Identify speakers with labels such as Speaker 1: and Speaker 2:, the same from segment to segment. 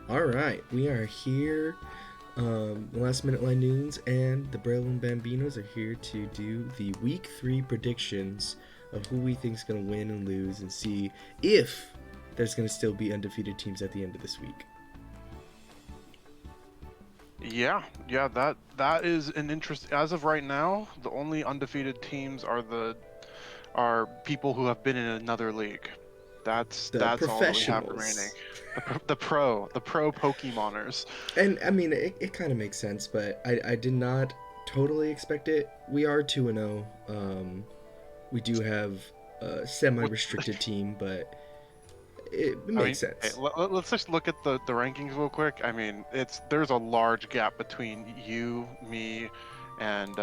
Speaker 1: All right, we are here. Last minute Linoones and the Breloom Bambinos are here to do the week 3 predictions of who we think is going to win and lose, and see if there's going to still be undefeated teams at the end of this week.
Speaker 2: Yeah, that is an interest. As of right now, the only undefeated teams are people who have been in another league. That's
Speaker 1: The
Speaker 2: all that we have remaining.
Speaker 1: professionals.
Speaker 2: The pro Pokemoners.
Speaker 1: And I mean, it kind of makes sense, but I did not totally expect it. We are 2 0. We do have a semi restricted team, but it
Speaker 2: I
Speaker 1: makes
Speaker 2: mean, hey,
Speaker 1: sense.
Speaker 2: let's just look at the rankings real quick. I mean, there's a large gap between you, me, and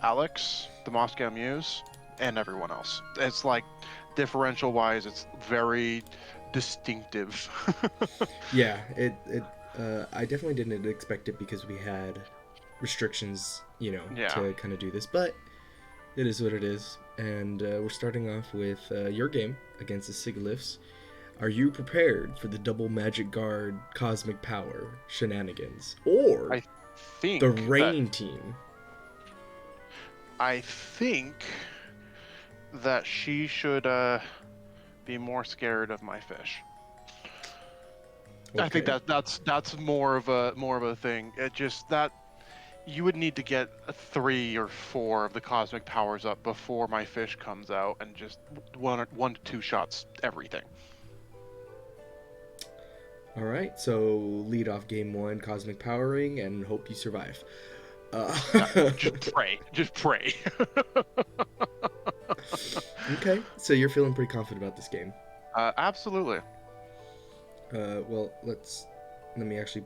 Speaker 2: Alex, the Moscow Mews, and everyone else. It's like differential wise, it's very distinctive.
Speaker 1: Yeah, I definitely didn't expect it because we had restrictions,
Speaker 2: Yeah.
Speaker 1: to kind of do this, but it is what it is. And we're starting off with your game against the Sigiliphs. Are you prepared for the double magic guard cosmic power shenanigans, or
Speaker 2: I
Speaker 1: the
Speaker 2: think that
Speaker 1: rain team?
Speaker 2: I think that she should be more scared of my fish. I think
Speaker 1: Okay.
Speaker 2: that's more of a thing. It just that you would need to get 3 or 4 of the cosmic powers up before my fish comes out and just one to 2 shots everything.
Speaker 1: All right. So lead off game 1, cosmic powering, and hope you survive.
Speaker 2: Just pray.
Speaker 1: Okay. So you're feeling pretty confident about this game.
Speaker 2: Absolutely.
Speaker 1: Well, let me actually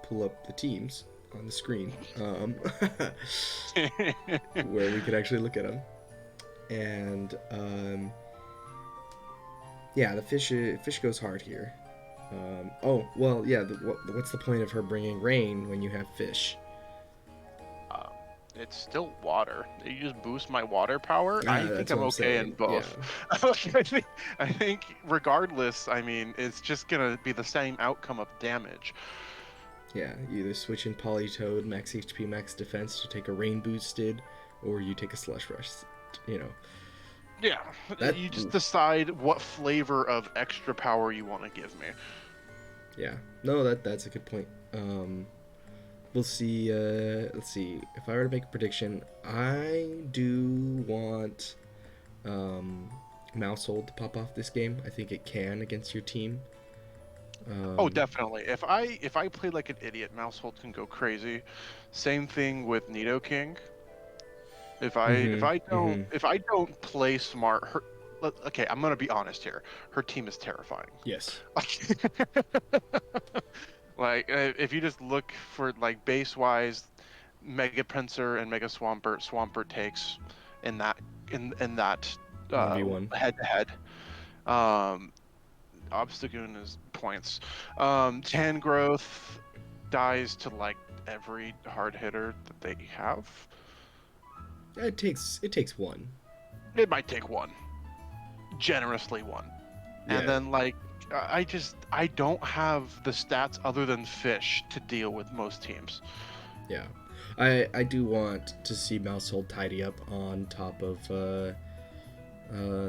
Speaker 1: pull up the teams on the screen, where we could actually look at them. And yeah, the fish goes hard here. Oh well, yeah. What's the point of her bringing rain when you have fish?
Speaker 2: Um, it's still water. You just boost my water power. I think
Speaker 1: That's what
Speaker 2: I'm
Speaker 1: I'm
Speaker 2: okay in
Speaker 1: saying. Yeah,
Speaker 2: both. I think regardless, I mean, it's just gonna be the same outcome of damage.
Speaker 1: yeah. You either switch in Polytoad, max HP, max defense to take a rain boosted, or you take a slush rush. You know
Speaker 2: Yeah,
Speaker 1: that.
Speaker 2: you just decide what flavor of extra power you want to give me.
Speaker 1: Yeah. No, that's a good point. We'll see. Let's see. If I were to make a prediction, I do want Mousehold to pop off this game. I think it can against your team.
Speaker 2: Oh,
Speaker 1: Um,
Speaker 2: definitely. If I play like an idiot, Mousehold can go crazy. Same thing with Nidoking.
Speaker 1: mm-hmm, mm-hmm.
Speaker 2: If I don't play smart, okay, I'm gonna be honest here. Her team is terrifying.
Speaker 1: Yes.
Speaker 2: Like if you just look for like base wise, Mega Pinsir and Mega Swampert, Swampert takes in that in that
Speaker 1: 1v1.
Speaker 2: head to head. Um, Obstagoon is points. Tan Growth dies to like every hard hitter that they have.
Speaker 1: It takes one.
Speaker 2: It might take one, generously one. And
Speaker 1: Yeah.
Speaker 2: then like I don't have the stats other than fish to deal with most teams.
Speaker 1: Yeah. I do want to see Mousehold tidy up on top of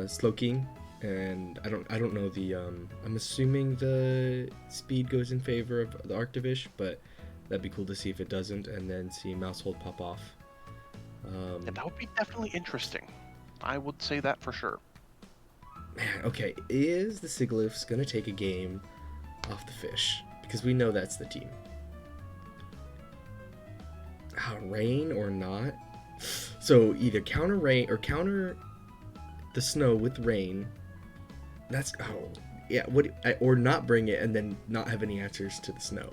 Speaker 1: Slowking, and I don't know the I'm assuming the speed goes in favor of the Arctivish, but that'd be cool to see if it doesn't, and then see Mousehold pop off.
Speaker 2: And that would be definitely interesting. I would say that for sure.
Speaker 1: Man, okay, is the Sigiliphs gonna take a game off the fish? Because we know that's the team. Rain or not? So either counter rain or counter the snow with rain. That's yeah. Or not bring it and then not have any answers to the snow.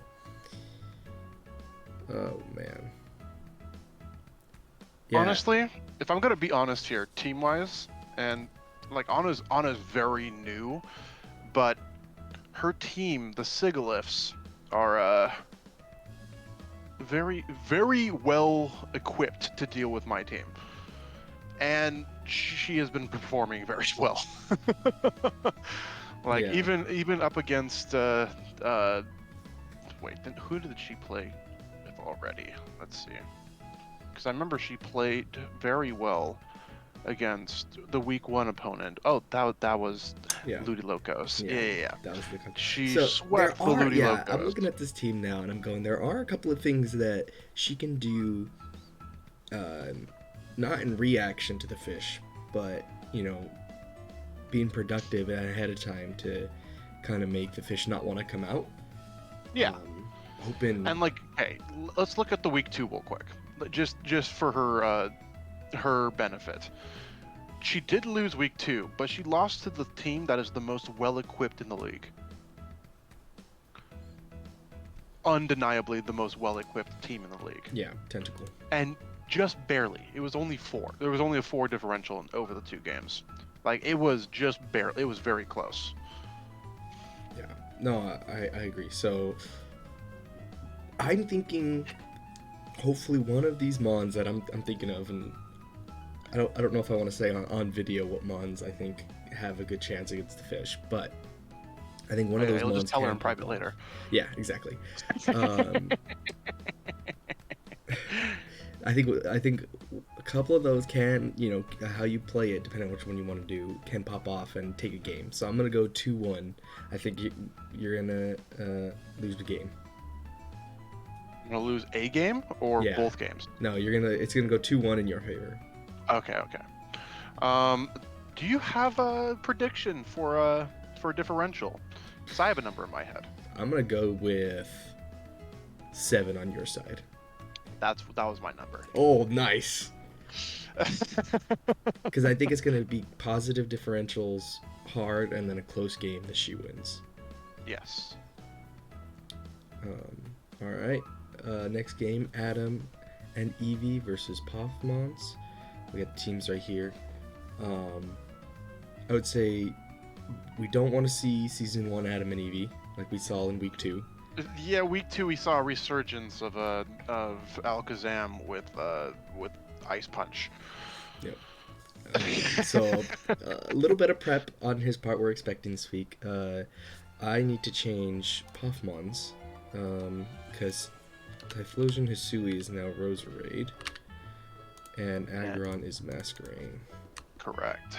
Speaker 1: Oh man. Yeah.
Speaker 2: Honestly, if I'm gonna be honest here, team wise, and like Anna's very new, but her team, the Sigiliphs, are very very well equipped to deal with my team, and she has been performing very well. Like
Speaker 1: Yeah.
Speaker 2: even up against wait, then who did she play with already? Let's see. Because I remember she played very well against the week 1 opponent. Oh, that was
Speaker 1: Yeah.
Speaker 2: Ludilocos.
Speaker 1: Yeah.
Speaker 2: Yeah.
Speaker 1: That was the
Speaker 2: She
Speaker 1: so
Speaker 2: swept the
Speaker 1: there are,
Speaker 2: Ludilocos.
Speaker 1: yeah, I'm looking at this team now and I'm going, there are a couple of things that she can do, not in reaction to the fish, but, you know, being productive and ahead of time to kind of make the fish not want to come out.
Speaker 2: Yeah.
Speaker 1: Hoping.
Speaker 2: And like, hey, let's look at the week 2 real quick, just for her benefit. She did lose week 2, but she lost to the team that is the most well-equipped in the league. Undeniably the most well-equipped team in the league.
Speaker 1: Yeah, Tenta-Cool.
Speaker 2: And just barely. It was only 4. There was only a 4 differential over the 2 games. Like, it was just barely. It was very close.
Speaker 1: Yeah. No, I agree. So, I'm thinking, hopefully one of these Mons that I'm thinking of, and I don't know if I want to say on video what Mons I think have a good chance against the fish, but I think one of those
Speaker 2: I'll
Speaker 1: Mons
Speaker 2: just tell her
Speaker 1: can
Speaker 2: in private
Speaker 1: pop
Speaker 2: later.
Speaker 1: off. Yeah, exactly. I think a couple of those can, you know, how you play it, depending on which one you want to do, can pop off and take a game. So I'm gonna go 2-1. I think you're gonna lose the game.
Speaker 2: I'm gonna lose a game or
Speaker 1: Yeah.
Speaker 2: both games?
Speaker 1: No, it's gonna go 2-1 in your favor.
Speaker 2: Okay. Do you have a prediction for a differential? Because I have a number in my head.
Speaker 1: I'm gonna go with 7 on your side.
Speaker 2: That was my number.
Speaker 1: Oh, nice. Because I think it's gonna be positive differentials, hard, and then a close game that she wins.
Speaker 2: Yes.
Speaker 1: All right. Next game, Adam and Eevee versus PoffMons. We got the teams right here. I would say we don't want to see Season 1 Adam and Eevee like we saw in Week 2.
Speaker 2: Yeah, week 2 we saw a resurgence of Alakazam with Ice Punch.
Speaker 1: Yep. So a little bit of prep on his part we're expecting this week. I need to change PoffMons because Typhlosion Hisui is now Roserade and Aggron is Masquerain.
Speaker 2: Correct.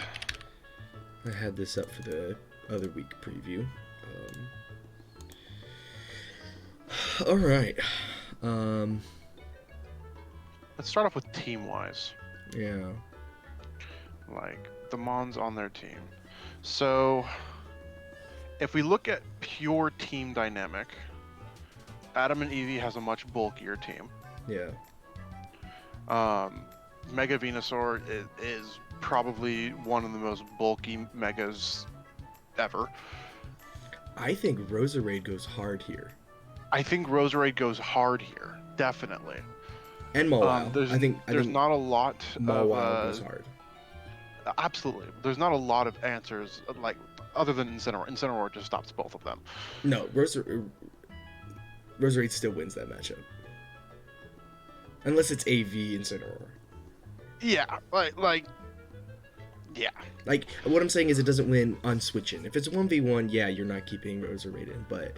Speaker 1: I had this up for the other week preview. All right.
Speaker 2: Let's start off with team-wise.
Speaker 1: Yeah.
Speaker 2: Like, the Mons on their team. So, if we look at pure team dynamic, Adam and Eevee has a much bulkier team.
Speaker 1: Yeah.
Speaker 2: Mega Venusaur is probably one of the most bulky Megas ever.
Speaker 1: I think Roserade goes hard here.
Speaker 2: I think Roserade goes hard here, definitely.
Speaker 1: And Mawile. I think
Speaker 2: there's not a lot
Speaker 1: Mawile goes hard.
Speaker 2: Absolutely. There's not a lot of answers, like, other than Incineroar. Incineroar just stops both of them.
Speaker 1: No, Roserade still wins that matchup. Unless it's AV Incineroar.
Speaker 2: Yeah, yeah.
Speaker 1: Like, what I'm saying is it doesn't win on switching. If it's 1v1, yeah, you're not keeping Roserade in. But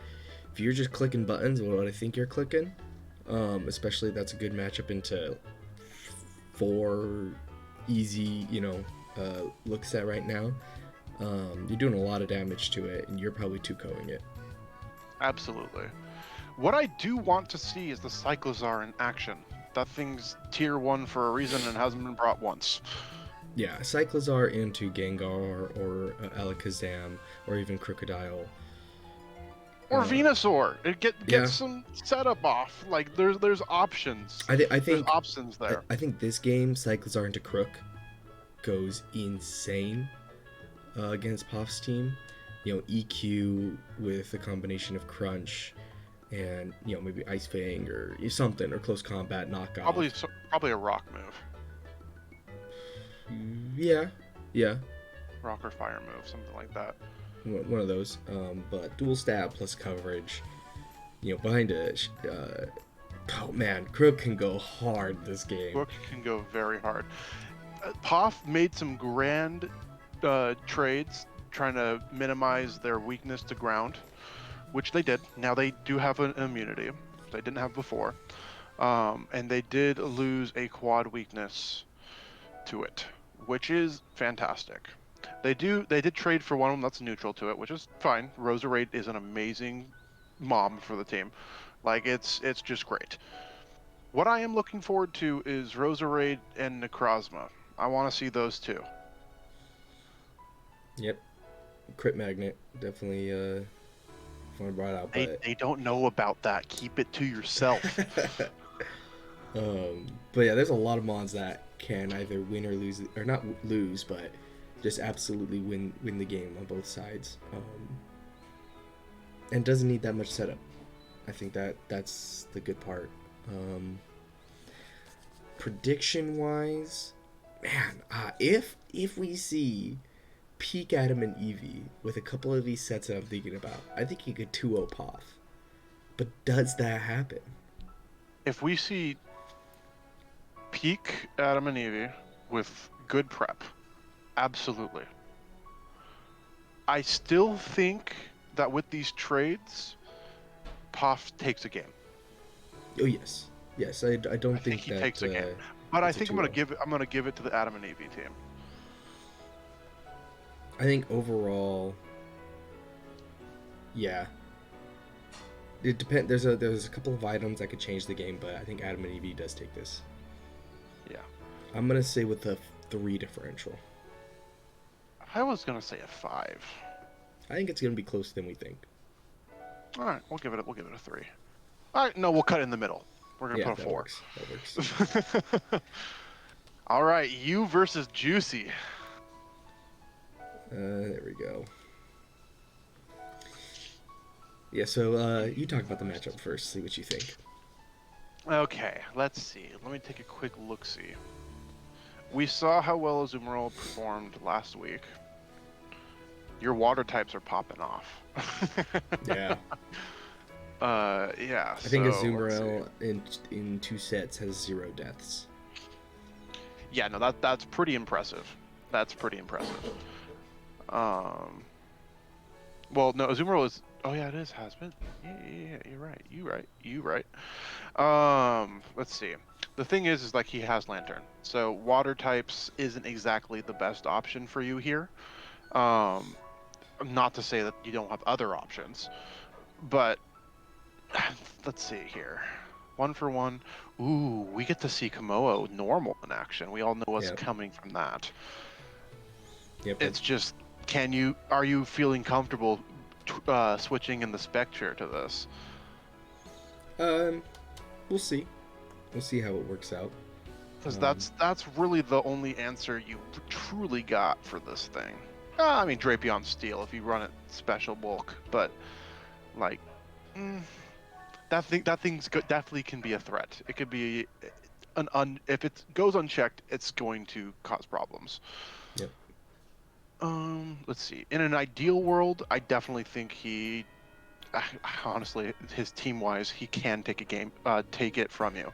Speaker 1: if you're just clicking buttons, what I think you're clicking, especially that's a good matchup into 4 easy, looks at right now. You're doing a lot of damage to it, and you're probably 2-koing it.
Speaker 2: Absolutely. What I do want to see is the Cyclozar in action. That thing's tier 1 for a reason and hasn't been brought once.
Speaker 1: Yeah, Cyclozar into Gengar or Alakazam or even Crocodile.
Speaker 2: Or Venusaur. Get some setup off. Like, there's options.
Speaker 1: I think
Speaker 2: there's options there.
Speaker 1: I think this game, Cyclozar into Crook, goes insane against Poff's team. EQ with a combination of Crunch and maybe Ice Fang or something, or close combat knockoff.
Speaker 2: Probably a rock move.
Speaker 1: Yeah.
Speaker 2: Rock or fire move, something like that.
Speaker 1: One of those. But dual stat plus coverage. Behind it. Oh man, Crook can go hard this game.
Speaker 2: Crook can go very hard. Poff made some grand trades trying to minimize their weakness to ground, which they did. Now they do have an immunity they didn't have before, and they did lose a quad weakness to it, which is fantastic. They did trade for one of them that's neutral to it, which is fine. Roserade is an amazing mom for the team. Like it's just great. What I am looking forward to is Roserade and Necrozma. I want to see those two.
Speaker 1: Yep. Crit Magnet definitely brought out, but
Speaker 2: They don't know about that. Keep it to yourself.
Speaker 1: but yeah, there's a lot of mons that can either win or lose, or not lose, but just absolutely win the game on both sides. And doesn't need that much setup. I think that's the good part. Prediction wise, man, if we see Peak Adam and Eevee with a couple of these sets that I'm thinking about, I think he could 2-0 Poff. But does that happen?
Speaker 2: If we see Peak Adam and Eevee with good prep, absolutely. I still think that with these trades, Poff takes a game.
Speaker 1: Oh yes, I don't think
Speaker 2: he
Speaker 1: that
Speaker 2: takes a game. But I think I'm gonna give it to the Adam and Eevee team.
Speaker 1: I think overall, yeah. It depends. There's a couple of items that could change the game, but I think Adam and Eevee does take this.
Speaker 2: Yeah.
Speaker 1: I'm gonna say with a 3 differential.
Speaker 2: I was gonna say a 5.
Speaker 1: I think it's gonna be closer than we think.
Speaker 2: All right, we'll give it a 3. All right, no, we'll cut in the middle. We're gonna put a 4.
Speaker 1: That works.
Speaker 2: All right, you versus Juicy.
Speaker 1: There we go. Yeah, so you talk about the matchup first, see what you think.
Speaker 2: Okay, let's see. Let me take a quick look-see. We saw how well Azumarill performed last week. Your water types are popping off.
Speaker 1: Yeah.
Speaker 2: Yeah.
Speaker 1: I think Azumarill in 2 sets has 0 deaths.
Speaker 2: Yeah, no, that's pretty impressive. That's pretty impressive. Well, no, Azumarill is. Oh yeah, it is has been. Yeah, you're right. Let's see. The thing is like he has Lantern, so water types isn't exactly the best option for you here. Not to say that you don't have other options, but let's see here. 1 for 1. Ooh, we get to see Komodo normal in action. We all know what's coming from that.
Speaker 1: Yep.
Speaker 2: It's just, are you feeling comfortable switching in the Spectre to this?
Speaker 1: We'll see. We'll see how it works out.
Speaker 2: Because that's really the only answer you truly got for this thing. I mean, Drapion Steel if you run it special bulk, but like that thing's definitely can be a threat. It could be if it goes unchecked, it's going to cause problems.
Speaker 1: Yep.
Speaker 2: Let's see. In an ideal world, I definitely think honestly, his team-wise, he can take a game, take it from you.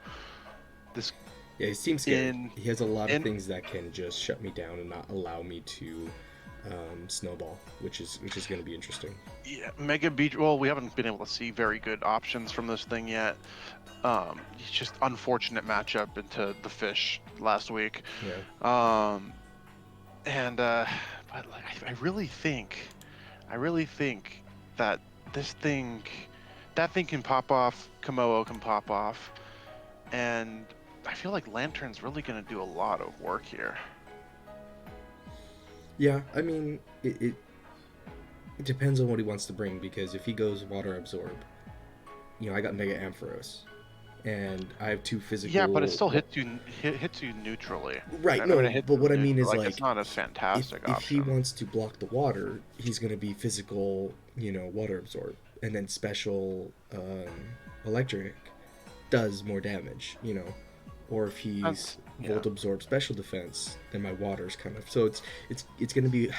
Speaker 1: Yeah, he seems scared. He has a lot of things that can just shut me down and not allow me to snowball, which is going to be interesting.
Speaker 2: Yeah, Mega Beach. Well, we haven't been able to see very good options from this thing yet. It's just unfortunate matchup into the fish last week.
Speaker 1: Yeah.
Speaker 2: But like, I really think that that thing can pop off. Komodo can pop off, and I feel like Lantern's really going to do a lot of work here.
Speaker 1: Yeah, I mean, it depends on what he wants to bring, because if he goes Water Absorb, I got Mega Ampharos, and I have 2 physical...
Speaker 2: Yeah, but it still hits you neutrally.
Speaker 1: Right, but what I mean is, like,
Speaker 2: it's not a fantastic option.
Speaker 1: If he wants to block the water, he's going to be physical, Water Absorb, and then special Electric does more damage, or if he's Volt Absorb special defense, then my water's kind of... So it's going to be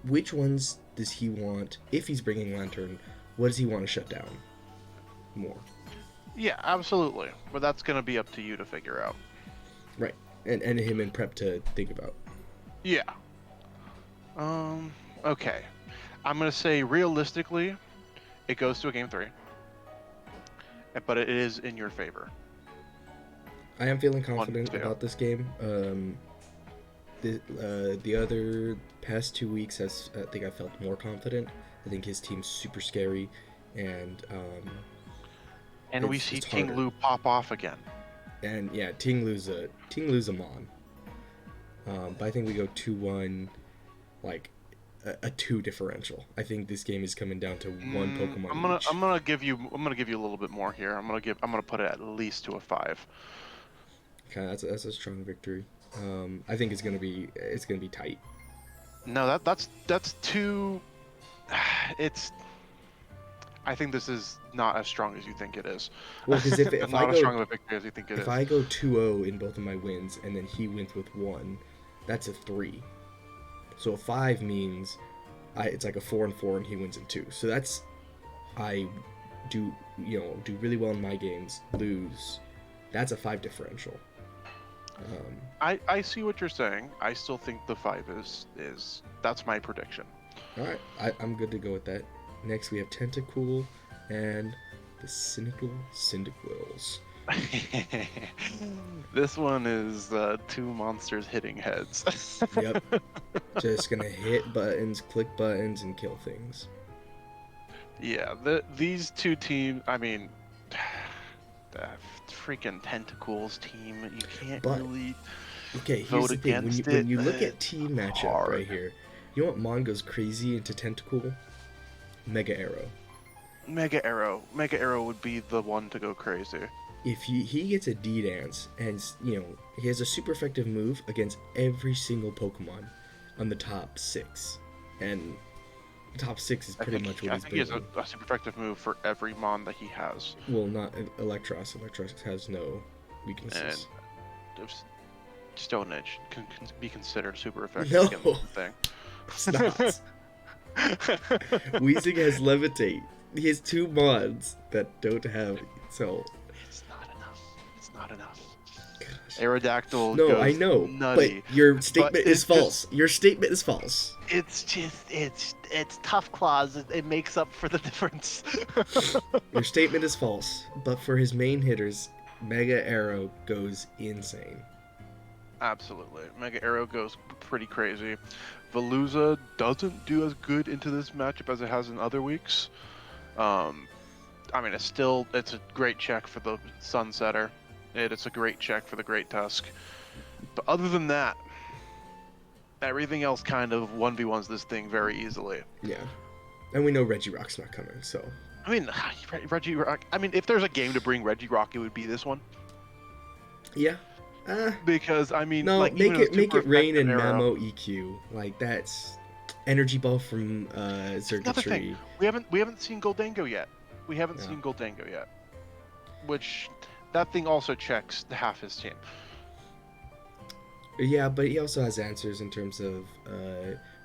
Speaker 1: which ones does he want? If he's bringing Lantern, what does he want to shut down more?
Speaker 2: Yeah, absolutely. But that's going to be up to you to figure out.
Speaker 1: Right. And him in prep to think about.
Speaker 2: Yeah. Okay. I'm going to say realistically, it goes to a game 3. But it is in your favor.
Speaker 1: I am feeling confident
Speaker 2: 1-2.
Speaker 1: about this game. The other past 2 weeks, I think I felt more confident. I think his team's super scary, and
Speaker 2: we see
Speaker 1: it's
Speaker 2: Ting
Speaker 1: harder.
Speaker 2: Lu pop off again.
Speaker 1: And yeah, Ting Lu's a mon. But I think we go 2-1, like a 2 differential. I think this game is coming down to one Pokemon each.
Speaker 2: I'm gonna give you a little bit more here. I'm gonna put it at least to a 5.
Speaker 1: Okay, that's a strong victory. I think it's gonna be tight.
Speaker 2: No, that's too. It's. I think this is not as strong as you think it is.
Speaker 1: Well, because if
Speaker 2: not
Speaker 1: I
Speaker 2: as strong
Speaker 1: go
Speaker 2: of a victory as you think it is.
Speaker 1: if I go 2-0 in both of my wins and then he wins with 1, that's a 3. So a 5 means it's like a 4-4 and he wins in 2. So that's I do really well in my games, lose. That's a 5 differential.
Speaker 2: I see what you're saying. I still think the 5 is that's my prediction.
Speaker 1: All right, I'm good to go with that. Next we have Tenta-Cool and the Cynical Cyndaquils.
Speaker 2: This one is 2 monsters hitting heads.
Speaker 1: Yep. Just gonna hit buttons, click buttons, and kill things.
Speaker 2: Yeah, these 2 teams. I mean, the freaking Tenta-Cool's team. You can't really.
Speaker 1: Okay, here's
Speaker 2: vote
Speaker 1: the thing.
Speaker 2: against
Speaker 1: When you
Speaker 2: it,
Speaker 1: look at team matchup
Speaker 2: hard.
Speaker 1: right here, you know what mon goes crazy into Tenta-Cool? Mega Arrow.
Speaker 2: Mega Arrow would be the one to go crazy.
Speaker 1: If he gets a D-Dance and he has a super effective move against every single Pokemon on the top 6, and the top 6 is pretty much what he's
Speaker 2: I think he has
Speaker 1: building.
Speaker 2: a super effective move for every mon that he has.
Speaker 1: Well, not Electros. Electros has no weaknesses.
Speaker 2: And Stone Edge can be considered super effective
Speaker 1: No.
Speaker 2: against the thing.
Speaker 1: It's not. Weezing has Levitate. He has 2 mods that don't have, so.
Speaker 2: It's not enough.
Speaker 1: Gosh.
Speaker 2: Aerodactyl.
Speaker 1: No,
Speaker 2: goes
Speaker 1: I know,
Speaker 2: nutty.
Speaker 1: but your statement is
Speaker 2: it's
Speaker 1: false. Your statement is false.
Speaker 3: It's just it's tough claws. It makes up for the difference.
Speaker 1: Your statement is false, but for his main hitters, Mega Arrow goes insane.
Speaker 2: Absolutely. Mega Arrow goes pretty crazy. Veluza doesn't do as good into this matchup as it has in other weeks. I mean, it's a great check for the Sunsetter. It's a great check for the Great Tusk. But other than that, everything else kind of 1v1s this thing very easily.
Speaker 1: Yeah. And we know Regirock's not coming, so.
Speaker 2: I mean, Regirock. I mean, if there's a game to bring Regirock, it would be this one.
Speaker 1: Yeah.
Speaker 2: Because I mean,
Speaker 1: No,
Speaker 2: like,
Speaker 1: make it rain and
Speaker 2: Arrow,
Speaker 1: Mamo EQ. Like that's Energy Ball from
Speaker 2: Another
Speaker 1: Circuitry.
Speaker 2: thing, we haven't seen Goldango yet. Which that thing also checks half his team.
Speaker 1: Yeah, but he also has answers in terms of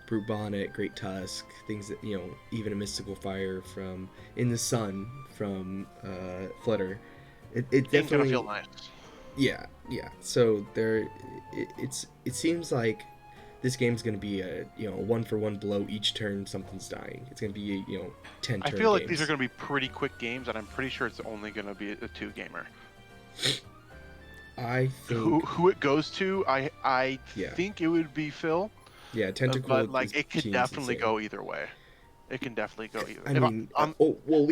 Speaker 1: Brute Bonnet, Great Tusk, things that even a Mystical Fire from In the Sun from Flutter. It definitely
Speaker 2: gonna feel nice.
Speaker 1: Yeah. So it seems like this game's gonna be a 1-for-1 blow each turn. Something's dying. It's gonna be 10 turn.
Speaker 2: I feel like
Speaker 1: games.
Speaker 2: these are gonna be pretty quick games, and I'm pretty sure it's only gonna be a 2-gamer.
Speaker 1: I think
Speaker 2: Who it goes to, I
Speaker 1: Yeah.
Speaker 2: think it would be Phil.
Speaker 1: Yeah, Tenta-Cool.
Speaker 2: But like it could definitely go either way. We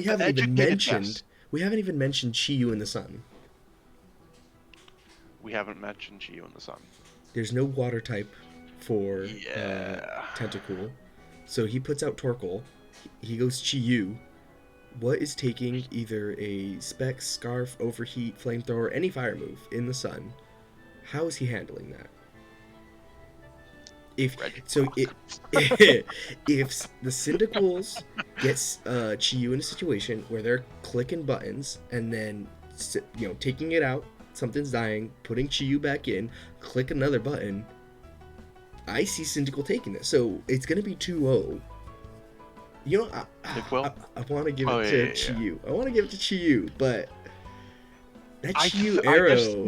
Speaker 1: haven't even mentioned
Speaker 2: guess.
Speaker 1: we haven't even mentioned Chi-Yu in the Sun.
Speaker 2: We haven't mentioned Chi-Yu in the Sun.
Speaker 1: There's no water type for
Speaker 2: Yeah.
Speaker 1: Tenta-Cool, so he puts out Torkoal. He goes Chi-Yu. What is taking either a Specs, Scarf, Overheat, Flamethrower, any fire move in the Sun? How is he handling that? If the Cyndaquils gets Chi-Yu in a situation where they're clicking buttons and then taking it out, something's dying, putting Chi-Yu back in, click another button, I see Cyndaquil taking this. So it's gonna be 2-0. I want to give it to Chi-Yu. I want to give it to Chi-Yu, but that Chi-Yu arrow.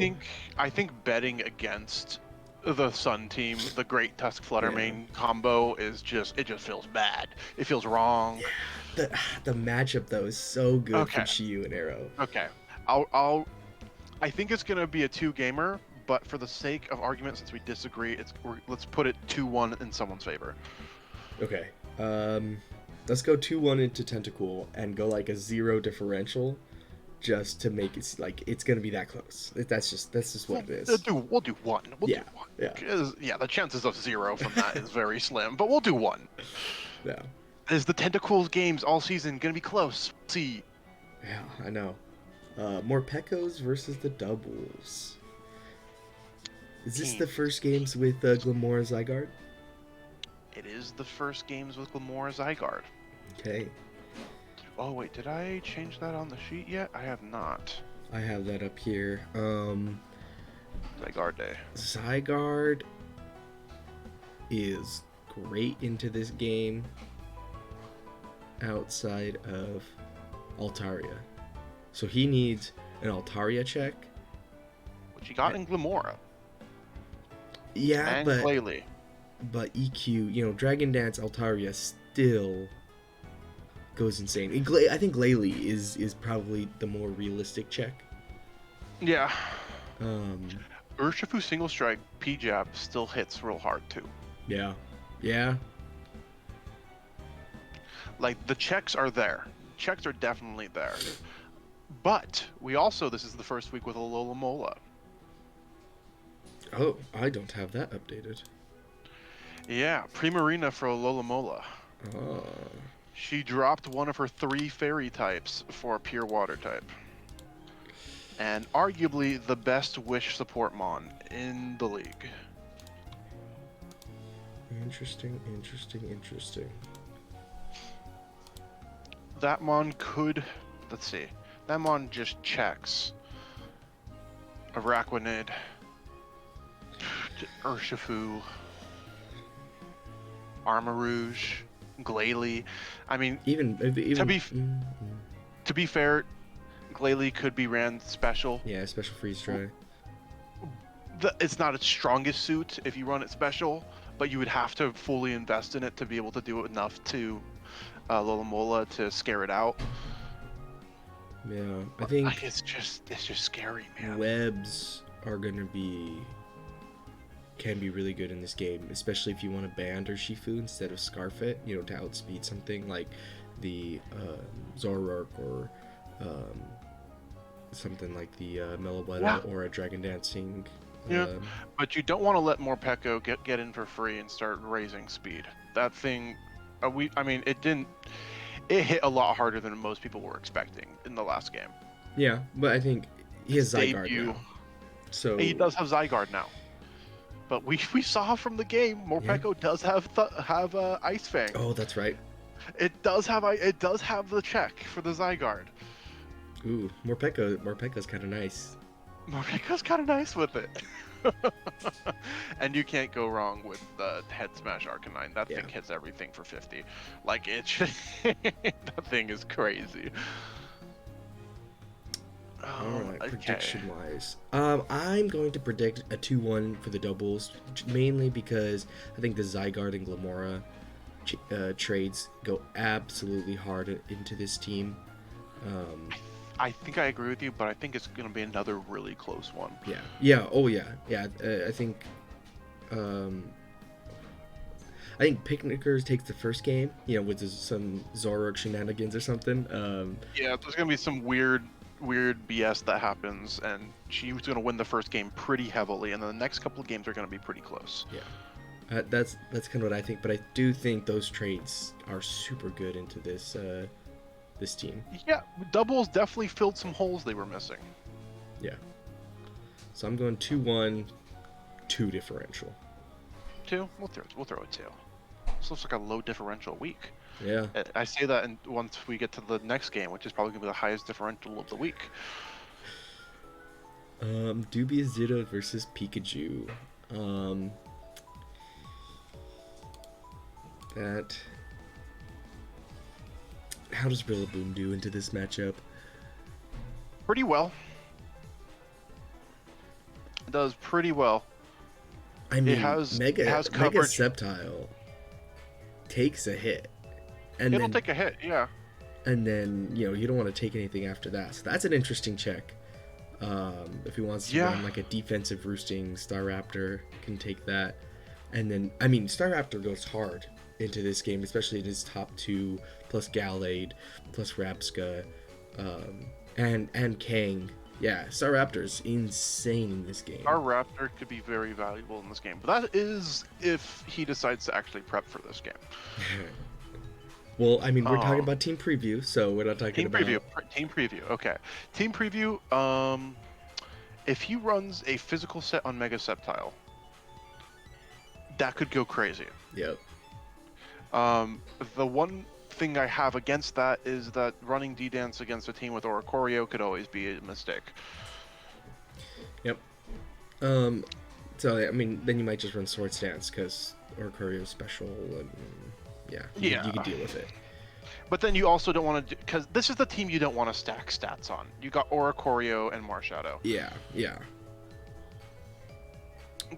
Speaker 2: I think betting against the Sun team, the Great Tusk Fluttermane combo is just feels bad. It feels wrong.
Speaker 1: The matchup though is so good for
Speaker 2: Okay.
Speaker 1: Chiyu and Arrow.
Speaker 2: Okay. I think it's gonna be a 2-gamer, but for the sake of argument, since we disagree, let's put it 2-1 in someone's favor.
Speaker 1: Okay. Let's go 2-1 into Tenta-Cool and go like a 0 differential, just to make it like it's gonna be that close. That's just what it is.
Speaker 2: We'll do one. We'll
Speaker 1: Yeah,
Speaker 2: do one.
Speaker 1: yeah.
Speaker 2: 'Cause, yeah, the chances of 0 from that is very slim, but we'll do one.
Speaker 1: Yeah.
Speaker 2: Is the Tenta-Cool's games all season gonna be close? See.
Speaker 1: Yeah, I know. Morpekos versus the Dubwools. Is this the first games with Glamora Zygarde?
Speaker 2: It is the first games with Glamora Zygarde.
Speaker 1: Okay.
Speaker 2: Oh wait, did I change that on the sheet yet? I have not.
Speaker 1: I have that up here.
Speaker 2: Zygarde Day.
Speaker 1: Zygarde is great into this game outside of Altaria. So he needs an Altaria check.
Speaker 2: Which he got in Glamora.
Speaker 1: Yeah,
Speaker 2: And
Speaker 1: but
Speaker 2: Glalie.
Speaker 1: But EQ, Dragon Dance Altaria still goes insane. I think Glalie is probably the more realistic check.
Speaker 2: Yeah.
Speaker 1: Um,
Speaker 2: Urshifu Single Strike P-Jab still hits real hard too.
Speaker 1: yeah. Yeah.
Speaker 2: Like, the checks are there. Checks are definitely there. But this is the first week with Alola Mola.
Speaker 1: Oh, I don't have that updated.
Speaker 2: Yeah, Primarina for Alola Mola.
Speaker 1: Oh.
Speaker 2: She dropped one of her 3 fairy types for a pure water type. And arguably the best wish support mon in the league.
Speaker 1: Interesting.
Speaker 2: That mon could, let's see, that mon just checks Araquanid, Urshifu, Armarouge, Glalie. I mean,
Speaker 1: Even
Speaker 2: to be fair, Glalie could be ran special.
Speaker 1: yeah, special freeze try.
Speaker 2: It's not its strongest suit if you run it special, but you would have to fully invest in it to be able to do enough to Lolamola to scare it out.
Speaker 1: Yeah, I think
Speaker 2: Like, it's just scary, man.
Speaker 1: webs are gonna can be really good in this game, especially if you want to band Urshifu instead of Scarf it, to outspeed something like the Zoroark or something like the Meloetta or a Dragon Dancing.
Speaker 2: Yeah, but you don't want to let Morpeko get in for free and start raising speed. That thing, it hit a lot harder than most people were expecting in the last game.
Speaker 1: Yeah, but I think he has Zygarde
Speaker 2: Debut.
Speaker 1: now. So
Speaker 2: He does have Zygarde now. But we saw from the game, Morpeko does have Ice Fang.
Speaker 1: Oh, that's right.
Speaker 2: It does have the check for the Zygarde.
Speaker 1: Ooh, Morpeko's kind of nice.
Speaker 2: Morpeko's kind of nice with it. And you can't go wrong with the Head Smash Arcanine. That thing hits everything for 50. Like, that thing is crazy.
Speaker 1: Alright, prediction-wise. I'm going to predict a 2-1 for the doubles, mainly because I think the Zygarde and Glamora trades go absolutely hard into this team.
Speaker 2: I think I agree with you, but I think it's going to be another really close one. I think Picnickers takes the first game, with some Zoroark shenanigans or something. Yeah, there's going to be some weird BS that happens, and she's going to win the first game pretty heavily, and then the next couple of games are going to be pretty close.
Speaker 1: Yeah, that's kind of what I think, but I do think those trades are super good into this team.
Speaker 2: Yeah, doubles definitely filled some holes they were missing.
Speaker 1: Yeah. So I'm going 2-1, 2 differential.
Speaker 2: 2? We'll throw a 2. This looks like a low differential week.
Speaker 1: Yeah.
Speaker 2: I say that once we get to the next game, which is probably going to be the highest differential of the week.
Speaker 1: Dubious Dittos versus PikaJew. How does Breloom do into this matchup?
Speaker 2: Pretty well. It does pretty well.
Speaker 1: I mean,
Speaker 2: has
Speaker 1: Mega
Speaker 2: coverage.
Speaker 1: Sceptile takes a hit, and
Speaker 2: It'll
Speaker 1: then
Speaker 2: take a hit, yeah.
Speaker 1: and then you don't want to take anything after that. So that's an interesting check. If he wants to run like a defensive roosting, Staraptor can take that, and then I mean Staraptor goes hard into this game, especially in his top two plus Gallade plus Rapska, and Kang. Yeah, Staraptor's insane in this game.
Speaker 2: Our Raptor could be very valuable in this game, but that is if he decides to actually prep for this game.
Speaker 1: Well, I mean, we're talking about team preview, so we're not talking about
Speaker 2: team preview. Okay, team preview. If he runs a physical set on Mega Sceptile, that could go crazy.
Speaker 1: Yep.
Speaker 2: The one thing I have against that is that running D-Dance against a team with Oricorio could always be a mistake.
Speaker 1: Yep. So I mean, then you might just run Swords Dance because Oricorio's special, and you can deal with it.
Speaker 2: But then you also don't want to, because this is the team you don't want to stack stats on. You got Oricorio and Marshadow.
Speaker 1: Yeah.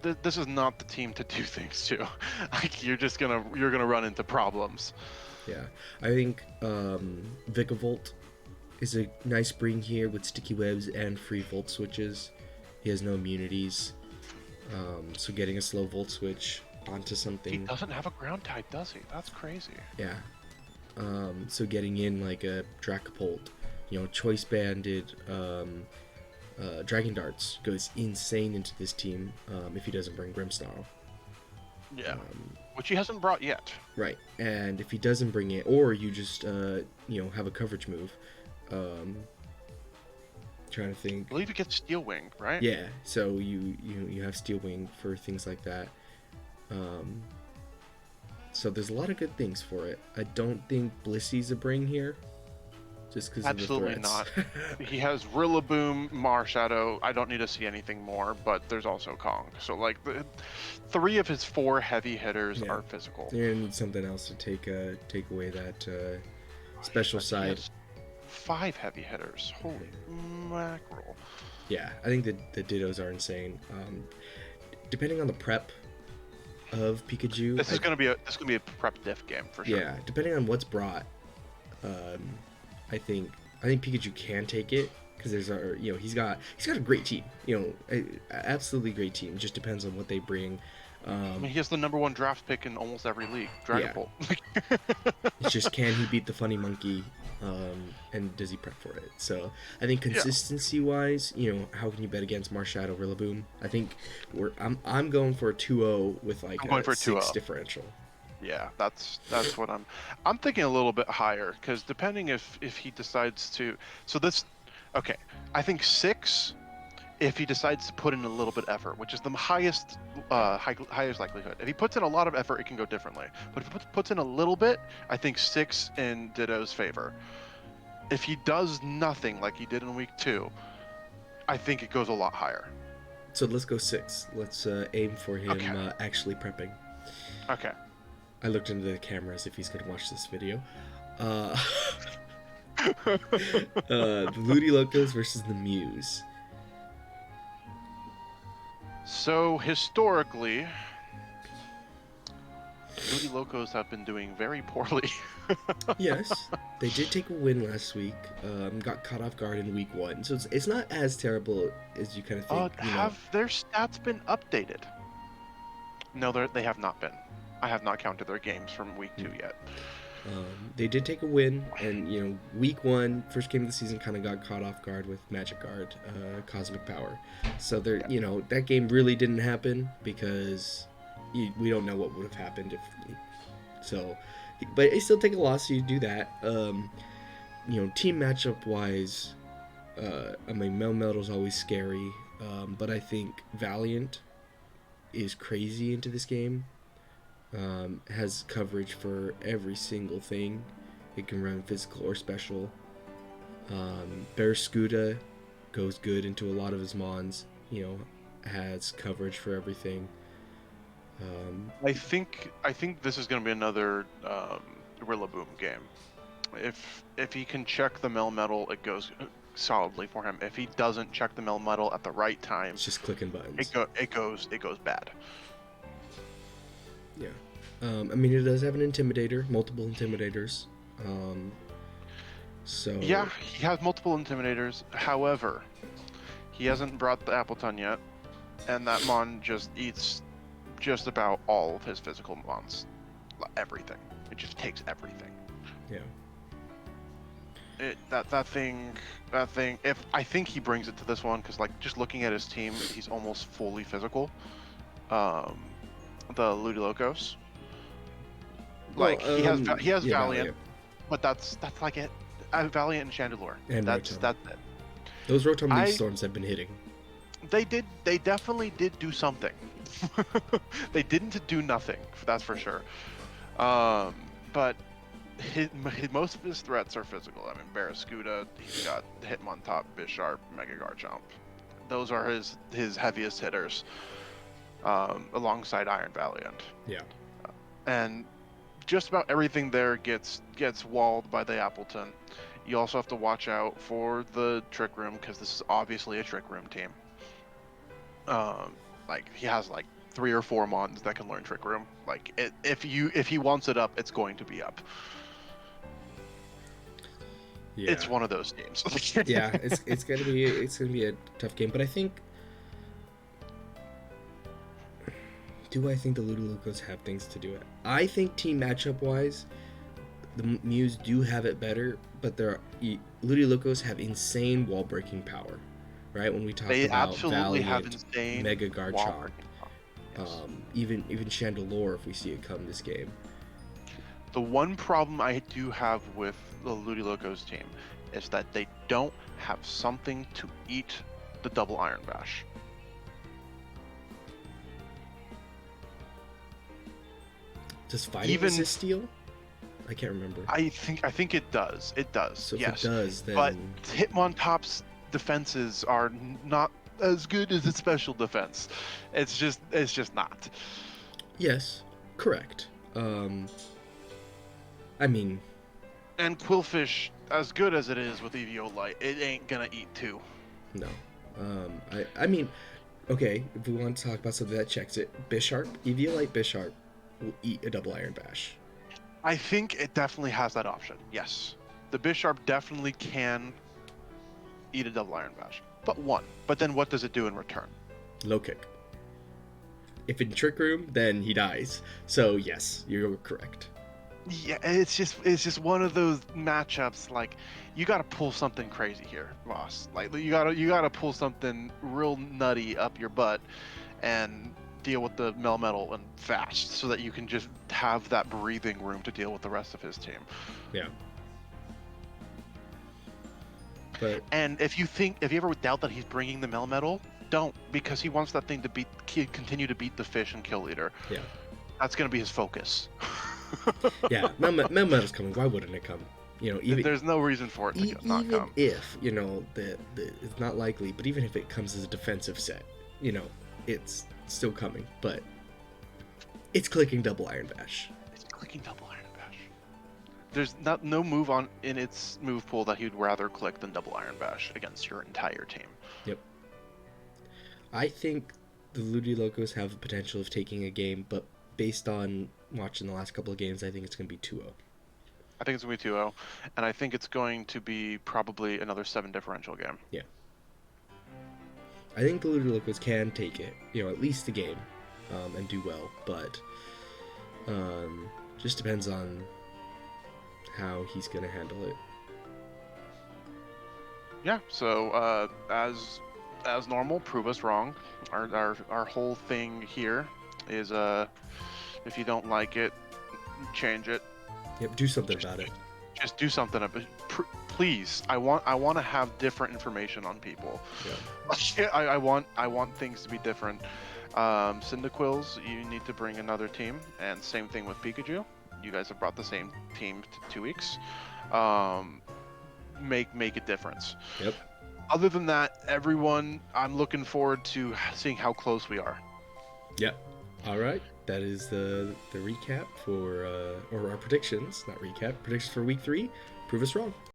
Speaker 2: This is not the team to do things to. Like you're gonna run into problems.
Speaker 1: Yeah, I think Vikavolt is a nice bring here with sticky webs and free volt switches. He has no immunities, so getting a slow volt switch onto something.
Speaker 2: He doesn't have a ground type, does he? That's crazy.
Speaker 1: Yeah. So getting in like a Dracopult, choice banded Dragon Darts goes insane into this team if he doesn't bring Grimmsnarl.
Speaker 2: Yeah. Which he hasn't brought yet.
Speaker 1: Right, and if he doesn't bring it, or you just have a coverage move. Trying to think.
Speaker 2: I believe he gets Steel Wing, right?
Speaker 1: Yeah, so you have Steel Wing for things like that. So there's a lot of good things for it. I don't think Blissy's a bring here, just because
Speaker 2: absolutely not. He has Rillaboom, Marshadow. I don't need to see anything more, but there's also Kong. So like the 3 of his 4 heavy hitters are physical.
Speaker 1: You're gonna need something else to take away that special side.
Speaker 2: 5 heavy hitters. Holy mackerel!
Speaker 1: Yeah, I think the Dittos are insane. Depending on the prep of PikaJew,
Speaker 2: this is gonna be a prep diff game for sure.
Speaker 1: Yeah, depending on what's brought, I think PikaJew can take it because there's he's got a great team, absolutely great team. It just depends on what they bring.
Speaker 2: I mean, he has the #1 draft pick in almost every league. Dragapult.
Speaker 1: Yeah. It's just, can he beat the funny monkey, and does he prep for it? So I think consistency-wise, how can you bet against Marshadow Rillaboom? I think I'm going for a 2-0 with like a 6 differential.
Speaker 2: Yeah, that's what I'm thinking a little bit higher, because depending if he decides to. So this, okay, I think 6. If he decides to put in a little bit of effort, which is the highest likelihood. If he puts in a lot of effort, it can go differently. But if he puts in a little bit, I think 6 in Ditto's favor. If he does nothing like he did in week 2, I think it goes a lot higher.
Speaker 1: So let's go 6. Let's aim for him actually prepping.
Speaker 2: Okay.
Speaker 1: I looked into the cameras if he's going to watch this video. The Ludilocos versus the Mews.
Speaker 2: So historically, Ludilocos have been doing very poorly.
Speaker 1: Yes, they did take a win last week. Got caught off guard in week 1, so it's not as terrible as you kind of think.
Speaker 2: Have their stats been updated? No, they have not been. I have not counted their games from week 2 yet.
Speaker 1: They did take a win, and week 1, first game of the season, kind of got caught off guard with Magic Guard, Cosmic Power. So that game really didn't happen because we don't know what would have happened if. So, but they still take a loss. So you do that. Team matchup wise, I mean Melmetal's always scary, but I think Valiant is crazy into this game. Has coverage for every single thing. It can run physical or special. Barraskewda goes good into a lot of his mons. Has coverage for everything.
Speaker 2: I think this is going to be another Rillaboom game. If he can check the Melmetal, it goes solidly for him. If he doesn't check the Melmetal at the right time,
Speaker 1: It's just clicking buttons.
Speaker 2: it goes bad.
Speaker 1: Yeah. I mean, it does have an Intimidator, multiple Intimidators. So...
Speaker 2: Yeah, he has multiple Intimidators. However, he hasn't brought the Appleton yet, and that Mon just eats just about all of his physical Mons. Everything. It just takes everything.
Speaker 1: Yeah.
Speaker 2: That thing. If I think he brings it to this one, because like just looking at his team, he's almost fully physical. The Ludilocos. Like
Speaker 1: Well,
Speaker 2: he has
Speaker 1: yeah,
Speaker 2: Valiant, but that's like it. Valiant and Chandelure.
Speaker 1: And
Speaker 2: That's
Speaker 1: Rotom.
Speaker 2: it.
Speaker 1: Those Rotom Leaf Storms have been hitting.
Speaker 2: They definitely did do something. They didn't do nothing, that's for sure. But most of his threats are physical. I mean, Barraskewda, he's got Hitmontop, Bisharp, Mega Garchomp. Those are his heaviest hitters, alongside Iron Valiant.
Speaker 1: Yeah.
Speaker 2: And just about everything there gets walled by the Appleton. You also have to watch out for the Trick Room, because this is obviously a Trick Room team. Like he has like 3 or 4 Mons that can learn Trick Room. Like if he wants it up, it's going to be up.
Speaker 1: Yeah.
Speaker 2: It's one of those games.
Speaker 1: Yeah, it's gonna be a tough game, but I think. Do I think the Ludilocos have things to do it? I think team matchup wise, the Mews do have it better, but Ludilocos have insane wall breaking power, right? When we talk
Speaker 2: They
Speaker 1: about
Speaker 2: absolutely have
Speaker 1: Valiant,
Speaker 2: insane
Speaker 1: Mega
Speaker 2: wall
Speaker 1: Garchomp,
Speaker 2: breaking power. Yes.
Speaker 1: even Chandelure if we see it come this game.
Speaker 2: The one problem I do have with the Ludilocos team is that they don't have something to eat the double Iron Bash.
Speaker 1: Does fighting resist steel? I can't remember.
Speaker 2: I think it does. It does.
Speaker 1: So if
Speaker 2: yes.
Speaker 1: it does, then...
Speaker 2: But Hitmontop's defenses are not as good as its special defense. It's just not.
Speaker 1: Yes, correct. I mean...
Speaker 2: And Quillfish, as good as it is with Eviolite, it ain't gonna eat 2.
Speaker 1: No. I mean, okay, if we want to talk about something that checks it, Bisharp, Eviolite Bisharp will eat a double Iron Bash.
Speaker 2: I think it definitely has that option, yes. The Bisharp definitely can eat a double Iron Bash. But one. But then what does it do in return?
Speaker 1: Low kick. If in Trick Room, then he dies. So yes, you're correct.
Speaker 2: Yeah, it's just one of those matchups. Like, you gotta pull something crazy here, boss. Like, you gotta pull something real nutty up your butt, and deal with the Melmetal and fast, so that you can just have that breathing room to deal with the rest of his team.
Speaker 1: Yeah. But
Speaker 2: and if you ever doubt that he's bringing the Melmetal, don't, because he wants that thing to continue to beat the fish and kill leader.
Speaker 1: Yeah.
Speaker 2: That's gonna be his focus.
Speaker 1: Yeah, Melmetal's coming. Why wouldn't it come? You know, even
Speaker 2: there's no reason for it to not come.
Speaker 1: Even if it's not likely, but even if it comes as a defensive set, it's still coming. But it's clicking double Iron Bash.
Speaker 2: It's clicking double Iron Bash. There's no move in its move pool that he'd rather click than double Iron Bash against your entire team.
Speaker 1: Yep. I think the Ludilocos have the potential of taking a game, but based on watching the last couple of games, I think it's going to be 2-0.
Speaker 2: I think it's going to be 2-0, and I think it's going to be probably another 7 differential game.
Speaker 1: Yeah. I think the Ludilocos can take it, at least the game, and do well, but just depends on how he's going to handle it.
Speaker 2: Yeah, so as normal, prove us wrong. Our whole thing here is if you don't like it, change it.
Speaker 1: Yep, do something about it.
Speaker 2: Just do something about it. Please, I want to have different information on people. Yeah. I want things to be different. Cyndaquils, you need to bring another team, and same thing with PikaJew. You guys have brought the same team to 2 weeks. Make a difference.
Speaker 1: Yep.
Speaker 2: Other than that, everyone, I'm looking forward to seeing how close we are.
Speaker 1: Yep. All right. That is the recap for, or our predictions, not recap, predictions for week 3. Prove us wrong.